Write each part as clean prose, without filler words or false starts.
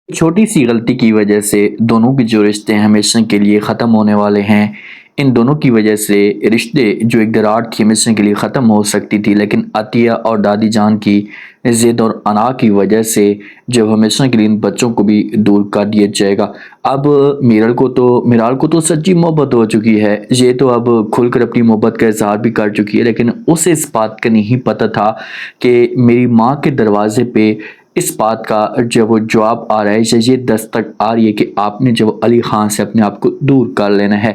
چھوٹی سی غلطی کی وجہ سے دونوں کے جو رشتے ہمیشہ کے لیے ختم ہونے والے ہیں۔ ان دونوں کی وجہ سے رشتے جو ایک دراڑ تھی ہمیشہ کے لیے ختم ہو سکتی تھی، لیکن عطیہ اور دادی جان کی ضد اور انا کی وجہ سے جو ہمیشہ کے لیے ان بچوں کو بھی دور کر دیا جائے گا۔ اب میرال کو تو سچی محبت ہو چکی ہے، یہ تو اب کھل کر اپنی محبت کا اظہار بھی کر چکی ہے، لیکن اسے اس بات کا نہیں پتہ تھا کہ میری ماں کے دروازے پہ اس بات کا جب وہ جواب آ رہا ہے، یہ دستک آ رہی ہے کہ آپ نے جب علی خان سے اپنے آپ کو دور کر لینا ہے۔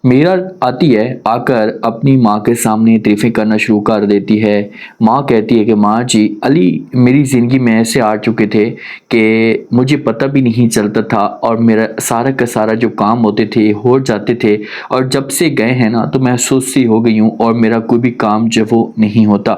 میرا آتی ہے، آ کر اپنی ماں کے سامنے تعریفیں کرنا شروع کر دیتی ہے۔ ماں کہتی ہے کہ ماں جی، علی میری زندگی میں ایسے آ چکے تھے کہ مجھے پتہ بھی نہیں چلتا تھا، اور میرا سارا کا سارا جو کام ہوتے تھے ہو جاتے تھے، اور جب سے گئے ہیں نا تو محسوس سی ہو گئی ہوں، اور میرا کوئی بھی کام جو وہ نہیں ہوتا۔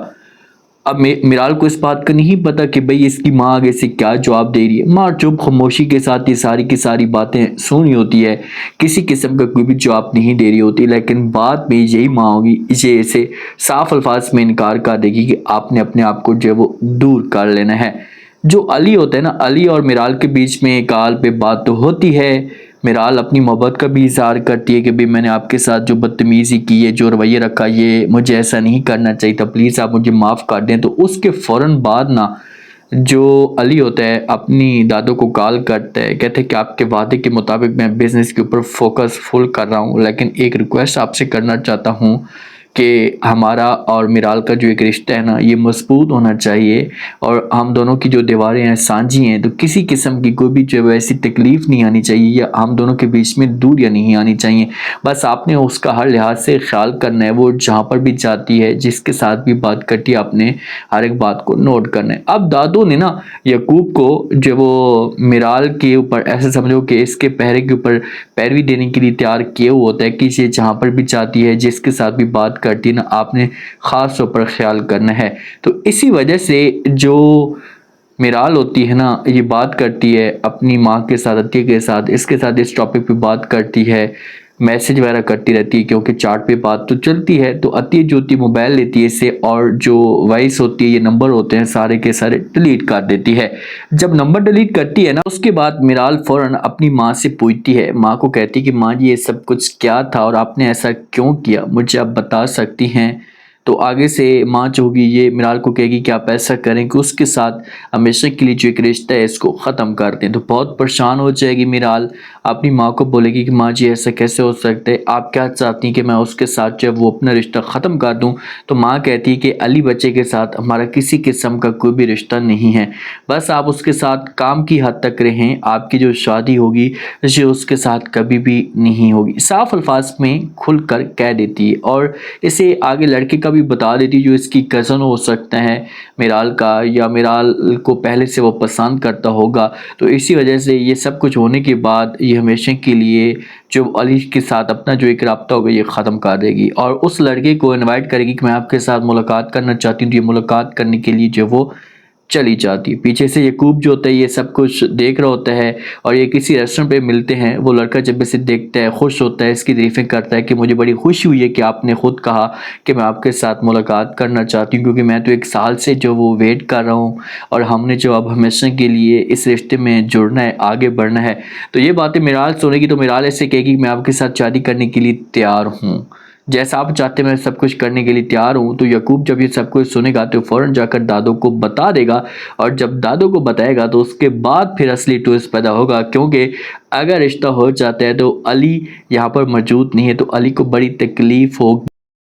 اب میرال کو اس بات کا نہیں پتا کہ بھئی اس کی ماں آگے سے کیا جواب دے رہی ہے۔ ماں چپ خاموشی کے ساتھ یہ ساری کی ساری باتیں سن رہی ہوتی ہے، کسی قسم کا کوئی بھی جواب نہیں دے رہی ہوتی، لیکن بعد میں یہی ماں ہوگی یہ اسے صاف الفاظ میں انکار کر دے گی کہ آپ نے اپنے آپ کو جو وہ دور کر لینا ہے۔ جو علی ہوتا ہے نا، علی اور میرال کے بیچ میں کال پہ بات تو ہوتی ہے۔ میرال اپنی محبت کا بھی اظہار کرتی ہے کہ بھی میں نے آپ کے ساتھ جو بدتمیزی کی ہے، جو رویہ رکھا، یہ مجھے ایسا نہیں کرنا چاہیے تھا، پلیز آپ مجھے معاف کر دیں۔ تو اس کے فوراً بعد نا جو علی ہوتا ہے اپنی دادوں کو کال کرتا ہے، کہتے ہیں کہ آپ کے وعدے کے مطابق میں بزنس کے اوپر فوکس فل کر رہا ہوں، لیکن ایک ریکویسٹ آپ سے کرنا چاہتا ہوں کہ ہمارا اور میرال کا جو ایک رشتہ ہے نا، یہ مضبوط ہونا چاہیے، اور ہم دونوں کی جو دیواریں ہیں سانجھی ہیں، تو کسی قسم کی کوئی بھی جو ایسی تکلیف نہیں آنی چاہیے، یا ہم دونوں کے بیچ میں دوریاں نہیں آنی چاہیے۔ بس آپ نے اس کا ہر لحاظ سے خیال کرنا ہے، وہ جہاں پر بھی جاتی ہے، جس کے ساتھ بھی بات کرتی ہے، آپ نے ہر ایک بات کو نوٹ کرنا ہے۔ اب دادو نے نا یعقوب کو جو وہ میرال کے اوپر ایسے سمجھو کہ اس کے پہرے کے اوپر پیروی دینے کے لیے تیار کیا ہوا ہوتا ہے کہ یہ جہاں پر بھی جاتی ہے، جس کے ساتھ بھی بات کرتی ہے نا، آپ نے خاص طور پر خیال کرنا ہے۔ تو اسی وجہ سے جو میرال ہوتی ہے نا، یہ بات کرتی ہے اپنی ماں کے ساتھ، عطیہ کے ساتھ، اس کے ساتھ اس ٹاپک پہ بات کرتی ہے، میسج وغیرہ کرتی رہتی ہے، کیونکہ چارٹ پہ بات تو چلتی ہے۔ تو عطیہ جو ہوتی ہے موبائل لیتی ہے اس سے، اور جو وائس ہوتی ہے، یہ نمبر ہوتے ہیں سارے کے سارے ڈیلیٹ کر دیتی ہے۔ جب نمبر ڈیلیٹ کرتی ہے نا، اس کے بعد میرال فوراً اپنی ماں سے پوچھتی ہے، ماں کو کہتی کہ ماں جی یہ سب کچھ کیا تھا، اور آپ نے ایسا کیوں کیا، مجھے آپ بتا سکتی ہیں؟ تو آگے سے ماں جو ہوگی یہ میرال کو کہے گی کہ آپ ایسا کریں کہ اس کے ساتھ ہمیشہ کے لیے جو ایک رشتہ ہے اس کو ختم کر دیں۔ تو بہت پریشان ہو جائے گی میرال، اپنی ماں کو بولے گی کہ ماں جی ایسا کیسے ہو سکتا ہے، آپ کیا چاہتی ہیں کہ میں اس کے ساتھ جب وہ اپنا رشتہ ختم کر دوں؟ تو ماں کہتی ہے کہ علی بچے کے ساتھ ہمارا کسی قسم کا کوئی بھی رشتہ نہیں ہے، بس آپ اس کے ساتھ کام کی حد تک رہیں، آپ کی جو شادی ہوگی یہ اس کے ساتھ کبھی بھی نہیں ہوگی۔ صاف الفاظ میں کھل کر کہہ دیتی ہے، اور اسے آگے لڑکے کا بھی بتا دیتی جو اس کی کزن ہو سکتا ہے میرال کا، یا میرال کو پہلے سے وہ پسند کرتا ہوگا۔ تو اسی وجہ سے یہ سب کچھ ہونے کے بعد یہ ہمیشہ کے لیے جو علی کے ساتھ اپنا جو ایک رابطہ ہوگا یہ ختم کر دے گی، اور اس لڑکے کو انوائٹ کرے گی کہ میں آپ کے ساتھ ملاقات کرنا چاہتی ہوں۔ تو یہ ملاقات کرنے کے لیے جو وہ چلی جاتی ہے۔ پیچھے سے یعقوب جو ہوتا ہے یہ سب کچھ دیکھ رہا ہوتا ہے، اور یہ کسی ریسٹورنٹ پہ ملتے ہیں۔ وہ لڑکا جب اسے دیکھتا ہے خوش ہوتا ہے، اس کی تعریفیں کرتا ہے کہ مجھے بڑی خوشی ہوئی ہے کہ آپ نے خود کہا کہ میں آپ کے ساتھ ملاقات کرنا چاہتی ہوں، کیونکہ میں تو ایک سال سے جو وہ ویٹ کر رہا ہوں، اور ہم نے جو اب ہمیشہ کے لیے اس رشتے میں جڑنا ہے، آگے بڑھنا ہے۔ تو یہ باتیں میرال سنے گی تو میرال ایسے کہے گی کہ میں آپ کے ساتھ شادی کرنے کے لیے تیار ہوں، جیسا آپ چاہتے ہیں میں سب کچھ کرنے کے لیے تیار ہوں۔ تو یعقوب جب یہ سب کچھ سنے گا تو فوراً جا کر دادو کو بتا دے گا، اور جب دادو کو بتائے گا تو اس کے بعد پھر اصلی ٹوئسٹ پیدا ہوگا، کیونکہ اگر رشتہ ہو جاتا ہے تو علی یہاں پر موجود نہیں ہے، تو علی کو بڑی تکلیف ہوگی۔